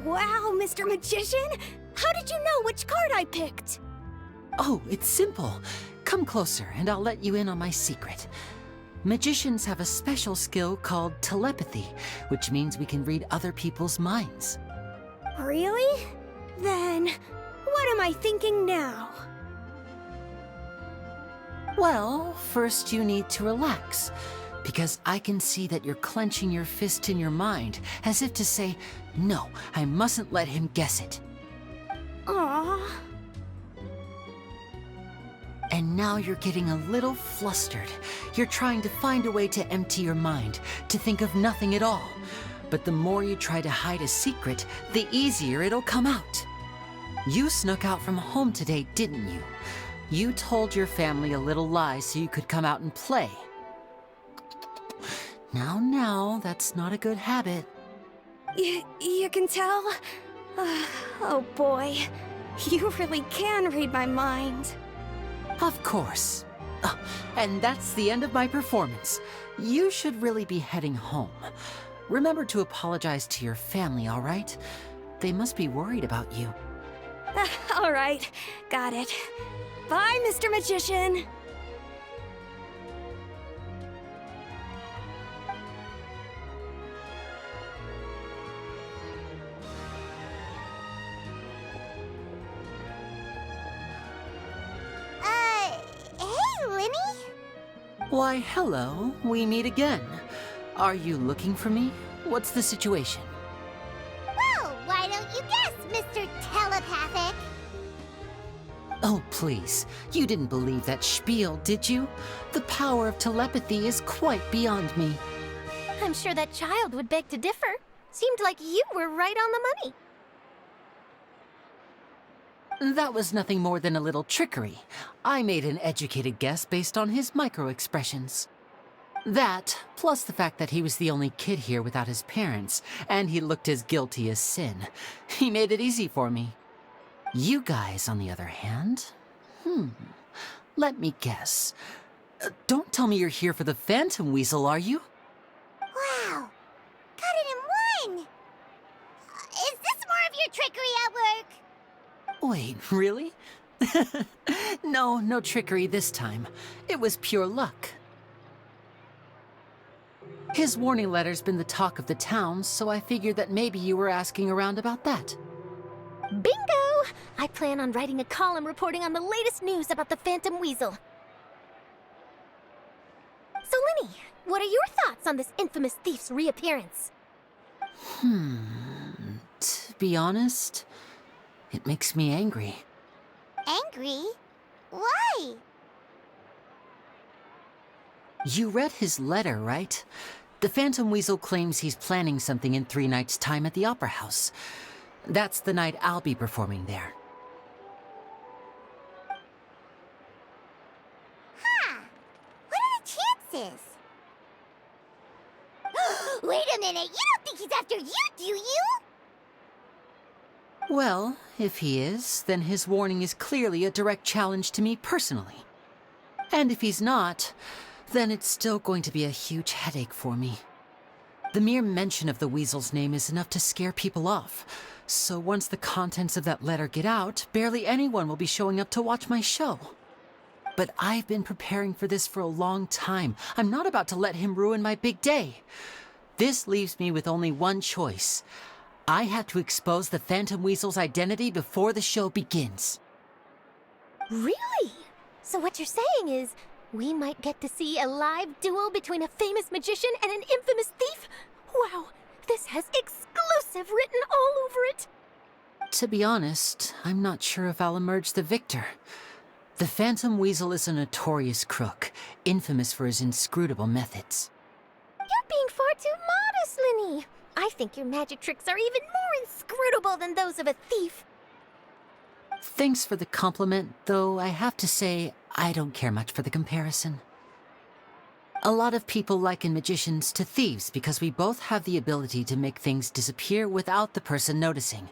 Wow, Mr. Magician! How did you know which card I picked? Oh, it's simple. Come closer and I'll let you in on my secret. Magicians have a special skill called telepathy, which means we can read other people's minds. Really? Then, what am I thinking now? Well, first you need to relax, because I can see that you're clenching your fist in your mind, as if to say, no, I mustn't let him guess it. Aww. And now you're getting a little flustered. You're trying to find a way to empty your mind, to think of nothing at all. But the more you try to hide a secret, the easier it'll come out. You snuck out from home today, didn't you? You told your family a little lie so you could come out and play. Now, that's not a good habit. You can tell? Oh boy, you really can read my mind. Of course. And that's the end of my performance. You should really be heading home. Remember to apologize to your family, all right? They must be worried about you. All right, got it. Bye, Mr. Magician. Hey, Liney? Why, hello. We meet again. Are you looking for me? What's the situation? Well, why don't you guess, Mr. Telepathic? Oh, please. You didn't believe that spiel, did you? The power of telepathy is quite beyond me. I'm sure that child would beg to differ. Seemed like you were right on the money. That was nothing more than a little trickery. I made an educated guess based on his micro-expressions. That, plus the fact that he was the only kid here without his parents, and he looked as guilty as sin. He made it easy for me. You guys, on the other hand, let me guess. Don't tell me you're here for the Phantom Weasel, are you? Wow, got it in one! Is this more of your trickery at work? Wait, really? No trickery this time. It was pure luck. His warning letter's been the talk of the town, so I figured that maybe you were asking around about that. Bingo! I plan on writing a column reporting on the latest news about the Phantom Weasel. So, Liney, what are your thoughts on this infamous thief's reappearance? To be honest, it makes me angry. Angry? Why? You read his letter, right? The Phantom Weasel claims he's planning something in 3 nights' time at the Opera House. That's the night I'll be performing there. Huh. What are the chances? Wait a minute, you don't think he's after you, do you? Well, if he is, then his warning is clearly a direct challenge to me personally. And if he's not, then it's still going to be a huge headache for me. The mere mention of the Weasel's name is enough to scare people off. So once the contents of that letter get out, barely anyone will be showing up to watch my show. But I've been preparing for this for a long time. I'm not about to let him ruin my big day. This leaves me with only one choice. I have to expose the Phantom Weasel's identity before the show begins. Really? So what you're saying is, we might get to see a live duel between a famous magician and an infamous thief? Wow, this has exclusive written all over it. To be honest, I'm not sure if I'll emerge the victor. The Phantom Weasel is a notorious crook, infamous for his inscrutable methods. You're being far too modest, Liney. I think your magic tricks are even more inscrutable than those of a thief. Thanks for the compliment, though I have to say I don't care much for the comparison. A lot of people liken magicians to thieves because we both have the ability to make things disappear without the person noticing.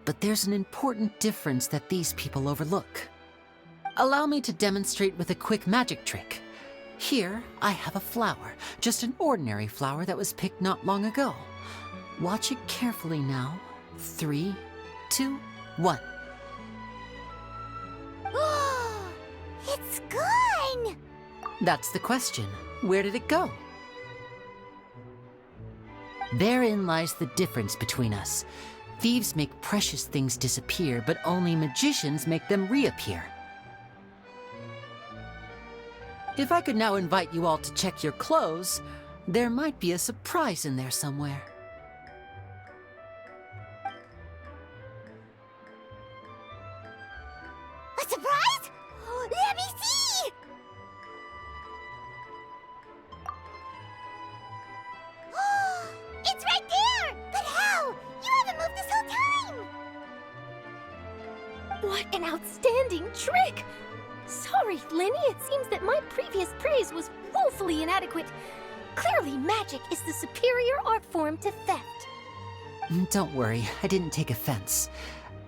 But there's an important difference that these people overlook. Allow me to demonstrate with a quick magic trick. Here, I have a flower, just an ordinary flower that was picked not long ago. Watch it carefully now. 3, 2, 1. It's gone! That's the question. Where did it go? Therein lies the difference between us. Thieves make precious things disappear, but only magicians make them reappear. If I could now invite you all to check your clothes, there might be a surprise in there somewhere. A surprise? Let me see! It's right there! But how? You haven't moved this whole time! What an outstanding trick! Sorry, Liney, it seems that my previous praise was woefully inadequate. Clearly, magic is the superior art form to theft. Don't worry, I didn't take offense.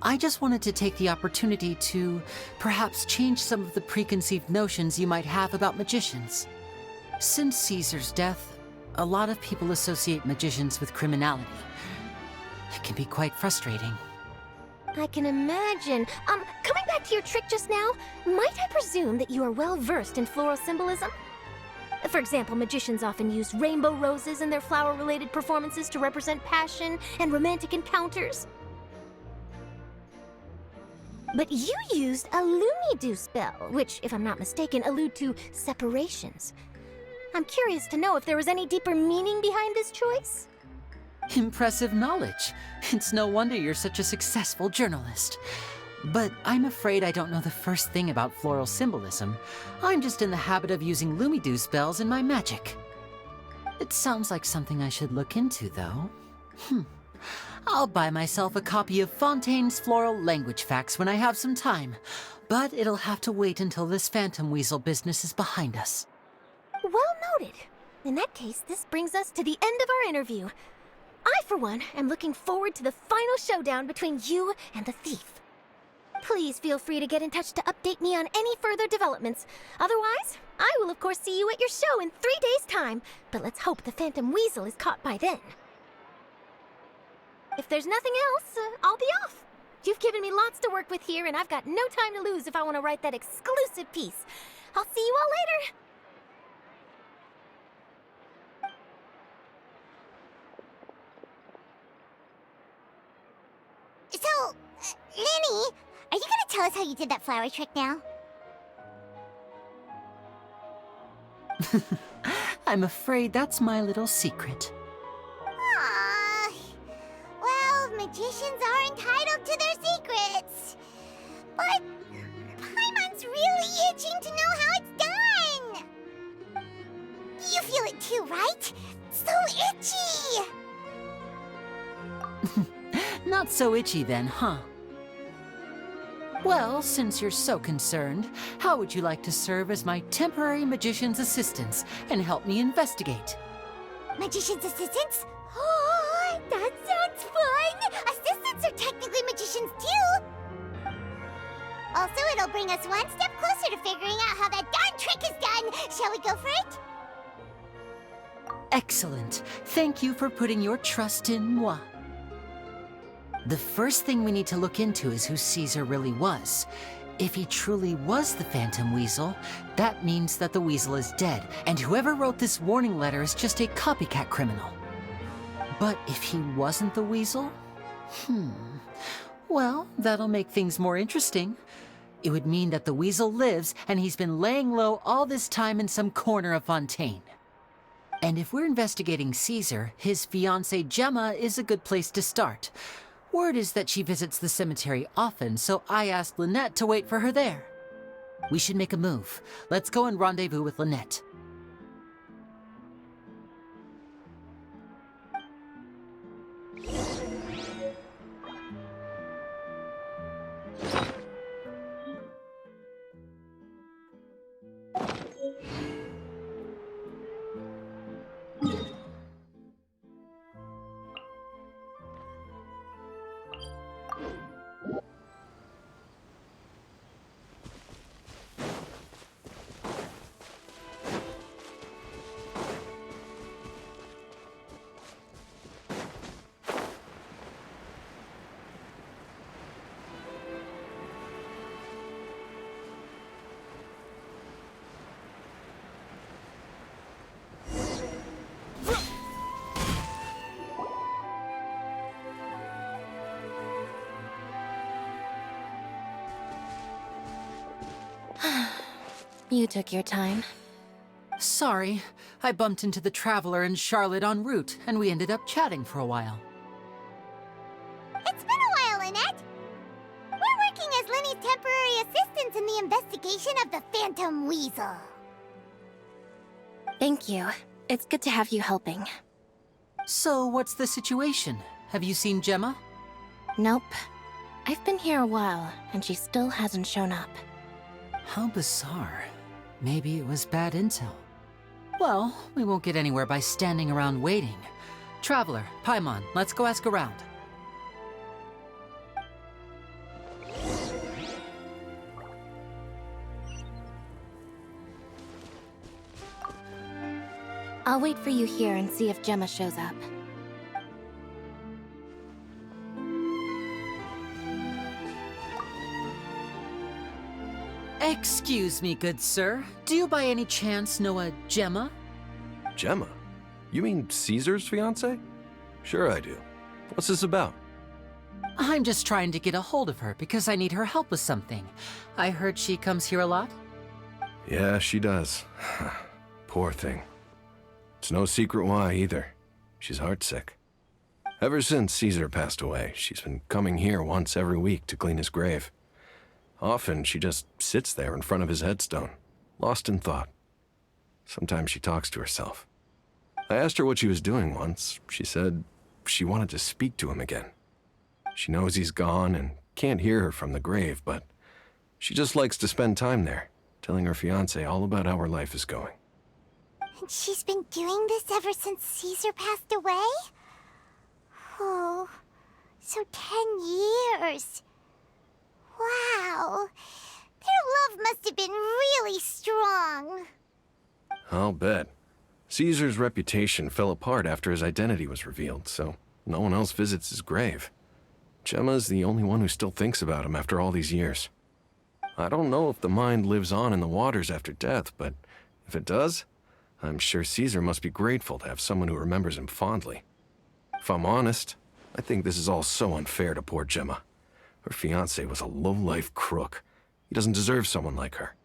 I just wanted to take the opportunity to perhaps change some of the preconceived notions you might have about magicians. Since Caesar's death, a lot of people associate magicians with criminality. It can be quite frustrating. I can imagine. Coming back to your trick just now, might I presume that you are well versed in floral symbolism? For example, magicians often use rainbow roses in their flower-related performances to represent passion and romantic encounters. But you used a Lumidu spell, which, if I'm not mistaken, allude to separations. I'm curious to know if there was any deeper meaning behind this choice? Impressive knowledge. It's no wonder you're such a successful journalist. But I'm afraid I don't know the first thing about floral symbolism. I'm just in the habit of using Lumidu spells in my magic. It sounds like something I should look into, though. I'll buy myself a copy of Fontaine's Floral Language Facts when I have some time. But it'll have to wait until this phantom weasel business is behind us. Well noted. In that case, this brings us to the end of our interview. I, for one, am looking forward to the final showdown between you and the thief. Please feel free to get in touch to update me on any further developments. Otherwise, I will of course see you at your show in 3 days' time, but let's hope the Phantom Weasel is caught by then. If there's nothing else, I'll be off. You've given me lots to work with here, and I've got no time to lose if I want to write that exclusive piece. I'll see you all later! So, Liney, are you gonna tell us how you did that flower trick now? I'm afraid that's my little secret. Aww. Well, magicians are entitled to their secrets. But Paimon's really itching to know how it's done. You feel it too, right? So itchy! Not so itchy then, huh? Well, since you're so concerned, how would you like to serve as my temporary magician's assistants and help me investigate? Magician's assistants? Oh, that sounds fun! Assistants are technically magicians too! Also, it'll bring us one step closer to figuring out how that darn trick is done! Shall we go for it? Excellent. Thank you for putting your trust in moi. The first thing we need to look into is who Caesar really was. If he truly was the Phantom Weasel, that means that the Weasel is dead, and whoever wrote this warning letter is just a copycat criminal. But if he wasn't the Weasel? Well, that'll make things more interesting. It would mean that the Weasel lives, and he's been laying low all this time in some corner of Fontaine. And if we're investigating Caesar, his fiancée Gemma is a good place to start. Word is that she visits the cemetery often, so I asked Lynette to wait for her there. We should make a move. Let's go and rendezvous with Lynette. You took your time. Sorry, I bumped into the Traveler and Charlotte en route, and we ended up chatting for a while. It's been a while, Lynette. We're working as Liney's temporary assistants in the investigation of the Phantom Weasel. Thank you. It's good to have you helping. So, what's the situation? Have you seen Gemma? Nope. I've been here a while, and she still hasn't shown up. How bizarre. Maybe it was bad intel. Well, we won't get anywhere by standing around waiting. Traveler, Paimon, let's go ask around. I'll wait for you here and see if Gemma shows up. Excuse me, good sir. Do you by any chance know a Gemma? Gemma? You mean Caesar's fiancée? Sure I do. What's this about? I'm just trying to get a hold of her because I need her help with something. I heard she comes here a lot. Yeah, she does. Poor thing. It's no secret why either. She's heartsick. Ever since Caesar passed away, she's been coming here once every week to clean his grave. Often she just sits there in front of his headstone, lost in thought. Sometimes she talks to herself. I asked her what she was doing once. She said she wanted to speak to him again. She knows he's gone and can't hear her from the grave, but she just likes to spend time there, telling her fiancé all about how her life is going. And she's been doing this ever since Caesar passed away? Oh, so 10 years. Wow. Their love must have been really strong. I'll bet. Caesar's reputation fell apart after his identity was revealed, so no one else visits his grave. Gemma's the only one who still thinks about him after all these years. I don't know if the mind lives on in the waters after death, but if it does, I'm sure Caesar must be grateful to have someone who remembers him fondly. If I'm honest, I think this is all so unfair to poor Gemma. Her fiancé was a low-life crook. He doesn't deserve someone like her.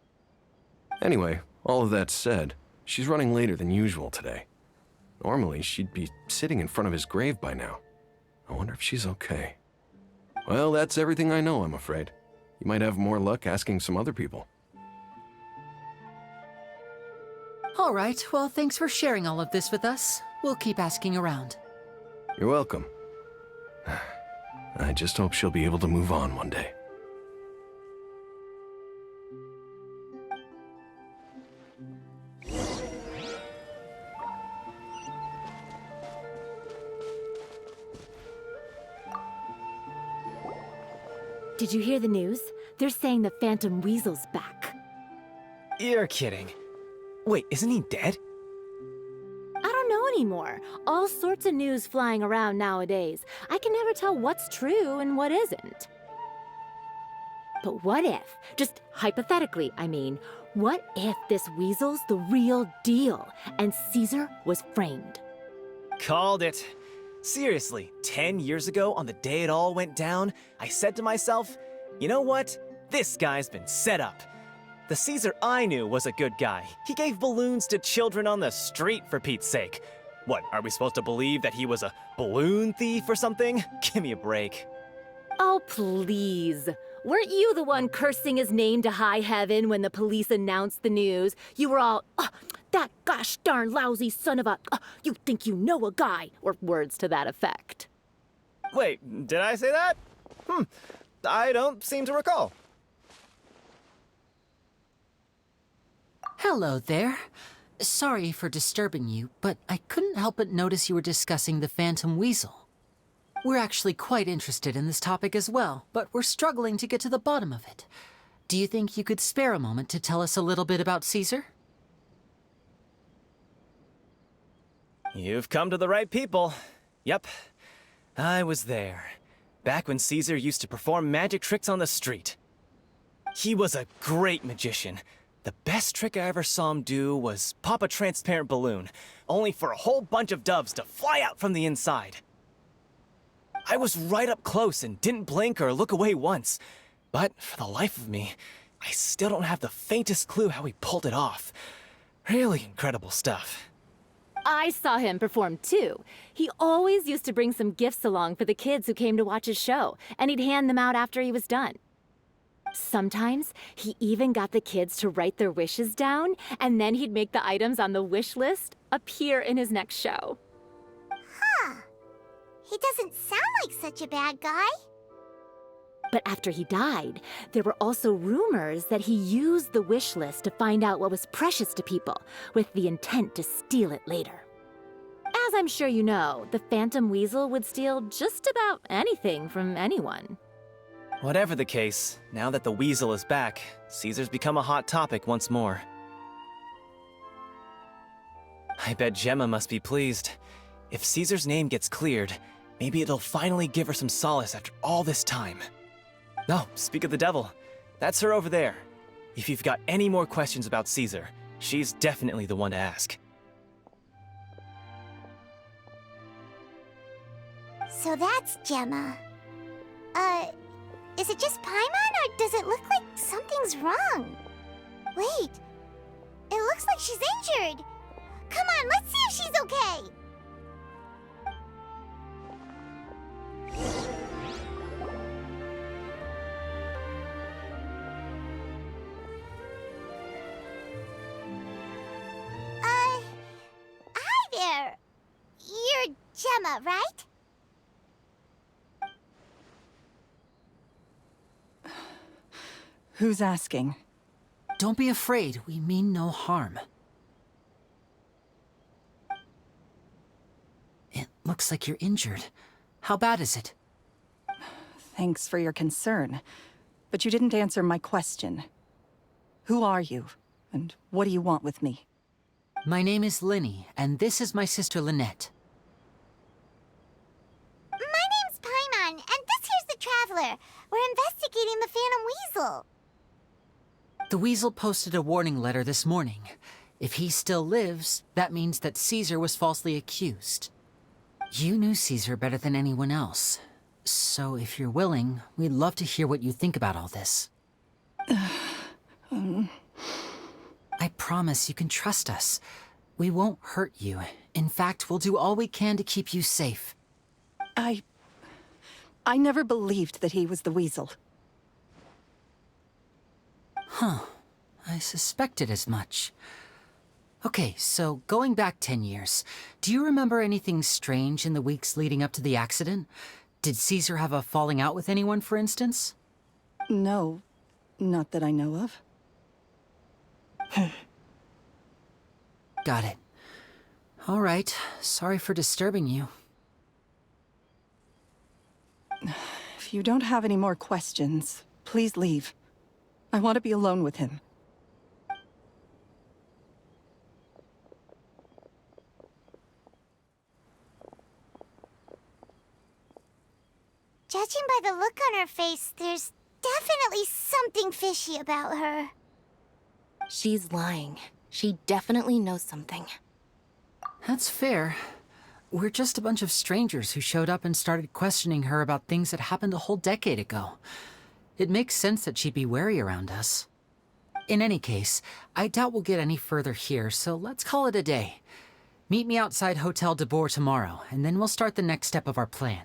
Anyway, all of that said, she's running later than usual today. Normally, she'd be sitting in front of his grave by now. I wonder if she's okay. Well, that's everything I know, I'm afraid. You might have more luck asking some other people. All right, well, thanks for sharing all of this with us. We'll keep asking around. You're welcome. I just hope she'll be able to move on one day. Did you hear the news? They're saying the Phantom Weasel's back. You're kidding. Wait, isn't he dead? I don't know anymore. All sorts of news flying around nowadays. I can never tell what's true and what isn't. But what if, just hypothetically, I mean, what if this weasel's the real deal and Caesar was framed? Called it. Seriously, 10 years ago, on the day it all went down, I said to myself, you know what? This guy's been set up. The Caesar I knew was a good guy. He gave balloons to children on the street, for Pete's sake. What, are we supposed to believe that he was a balloon thief or something? Give me a break. Oh, please. Weren't you the one cursing his name to high heaven when the police announced the news? You were all, that gosh darn lousy son of a, you think you know a guy, or words to that effect. Wait, did I say that? I don't seem to recall. Hello there. Sorry for disturbing you, but I couldn't help but notice you were discussing the Phantom Weasel. We're actually quite interested in this topic as well, but we're struggling to get to the bottom of it. Do you think you could spare a moment to tell us a little bit about Caesar? You've come to the right people. Yep, I was there. Back when Caesar used to perform magic tricks on the street. He was a great magician. The best trick I ever saw him do was pop a transparent balloon, only for a whole bunch of doves to fly out from the inside. I was right up close and didn't blink or look away once, but for the life of me, I still don't have the faintest clue how he pulled it off. Really incredible stuff. I saw him perform too. He always used to bring some gifts along for the kids who came to watch his show, and he'd hand them out after he was done. Sometimes he even got the kids to write their wishes down, and then he'd make the items on the wish list appear in his next show. Huh. He doesn't sound like such a bad guy. But after he died, there were also rumors that he used the wish list to find out what was precious to people, with the intent to steal it later. As I'm sure you know, the Phantom Weasel would steal just about anything from anyone. Whatever the case, now that the Weasel is back, Caesar's become a hot topic once more. I bet Gemma must be pleased. If Caesar's name gets cleared, maybe it'll finally give her some solace after all this time. No, speak of the devil. That's her over there. If you've got any more questions about Caesar, she's definitely the one to ask. So that's Gemma. Is it just Paimon, or does it look like something's wrong? Wait, it looks like she's injured. Come on, let's see if she's okay. Hi there. You're Gemma, right? Who's asking? Don't be afraid, we mean no harm. It looks like you're injured. How bad is it? Thanks for your concern, but you didn't answer my question. Who are you, and what do you want with me? My name is Liney, and this is my sister Lynette. My name's Paimon, and this here's the Traveler. We're investigating the Phantom Weasel. The Weasel posted a warning letter this morning. If he still lives, that means that Caesar was falsely accused. You knew Caesar better than anyone else. So if you're willing, we'd love to hear what you think about all this. I promise you can trust us. We won't hurt you. In fact, we'll do all we can to keep you safe. I never believed that he was the Weasel. Huh. I suspected as much. Okay, so going back 10 years, do you remember anything strange in the weeks leading up to the accident? Did Caesar have a falling out with anyone, for instance? No, not that I know of. Got it. All right. Sorry for disturbing you. If you don't have any more questions, please leave. I want to be alone with him. Judging by the look on her face, there's definitely something fishy about her. She's lying. She definitely knows something. That's fair. We're just a bunch of strangers who showed up and started questioning her about things that happened a whole decade ago. It makes sense that she'd be wary around us. In any case, I doubt we'll get any further here, so let's call it a day. Meet me outside Hotel de Boer tomorrow, and then we'll start the next step of our plan.